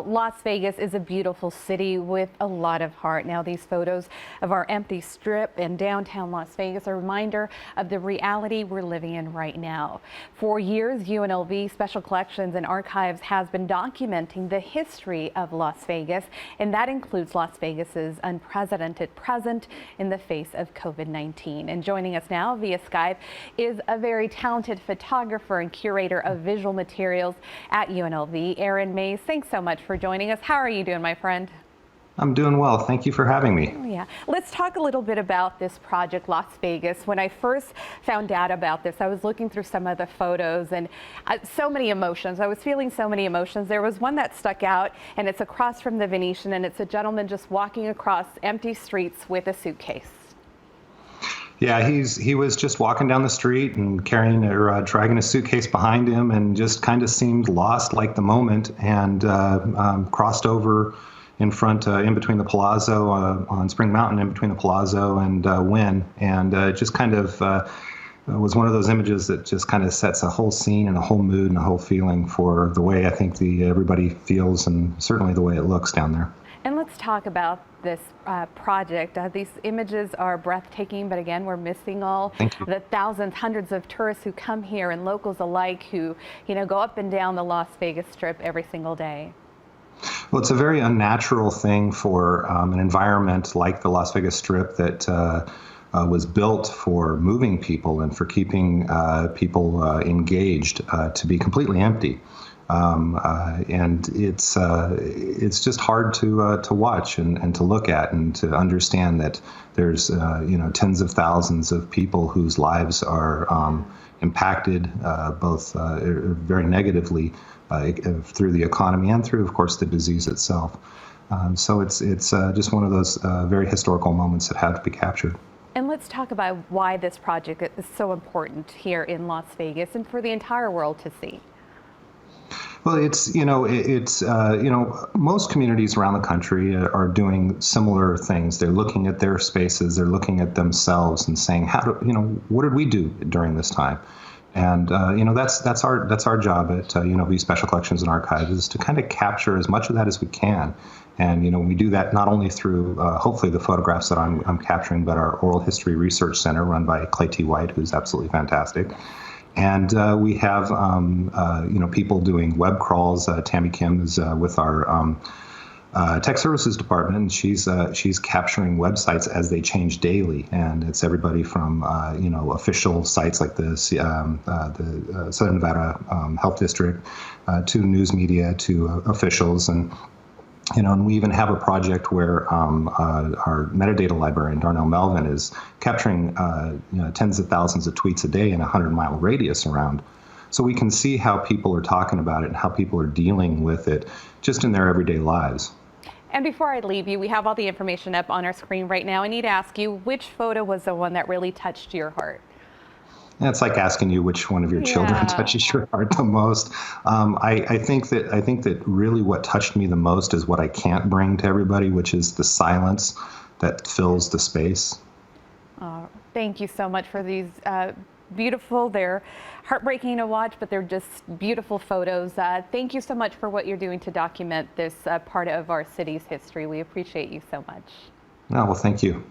Las Vegas is a beautiful city with a lot of heart. Now, these photos of our empty strip in downtown Las Vegas are a reminder of the reality we're living in right now. For years, UNLV Special Collections and Archives has been documenting the history of Las Vegas, and that includes Las Vegas's unprecedented present in the face of COVID-19. And joining us now via Skype is a very talented photographer and curator of visual materials at UNLV, Aaron Mays. Thanks so much for joining us. How are you doing, my friend? I'm doing well. Thank you for having me. Oh, yeah. Let's talk a little bit about this project, Las Vegas. When I first found out about this, I was looking through some of the photos and so many emotions. I was feeling so many emotions. There was one that stuck out, and it's across from the Venetian, and it's a gentleman just walking across empty streets with a suitcase. Yeah, he was just walking down the street and carrying or dragging a suitcase behind him, and just kind of seemed lost like the moment, and crossed over in front, in between the Palazzo on Spring Mountain, in between the Palazzo and Wynn, and just kind of was one of those images that just kind of sets a whole scene and a whole mood and a whole feeling for the way I think everybody feels, and certainly the way it looks down there. And let's talk about this project. These images are breathtaking, but again, we're missing all the thousands, hundreds of tourists who come here and locals alike who, go up and down the Las Vegas Strip every single day. Well, it's a very unnatural thing for an environment like the Las Vegas Strip that was built for moving people and for keeping people engaged to be completely empty. And it's just hard to watch and to look at and to understand that there's tens of thousands of people whose lives are impacted both very negatively through the economy and through, of course, the disease itself. So it's just one of those very historical moments that had to be captured. And let's talk about why this project is so important here in Las Vegas and for the entire world to see. Well, most communities around the country are doing similar things. They're looking at their spaces, they're looking at themselves and saying, what did we do during this time? And that's our job at UNLV Special Collections and Archives, is to kind of capture as much of that as we can. And we do that not only through hopefully the photographs that I'm capturing, but our Oral History Research Center run by Clay T. White, who's absolutely fantastic. And we have, people doing web crawls. Tammy Kim is with our tech services department, and she's capturing websites as they change daily. And it's everybody from, official sites like the Southern Nevada Health District to news media to officials. And we even have a project where our metadata librarian, Darnell Melvin, is capturing tens of thousands of tweets a day in a 100-mile radius around. So we can see how people are talking about it and how people are dealing with it just in their everyday lives. And before I leave you, we have all the information up on our screen right now. I need to ask you, which photo was the one that really touched your heart? It's like asking you which one of your children touches your heart the most. I think that really what touched me the most is what I can't bring to everybody, which is the silence that fills the space. Thank you so much for these beautiful, they're heartbreaking to watch, but they're just beautiful photos. Thank you so much for what you're doing to document this part of our city's history. We appreciate you so much. Oh, well, thank you.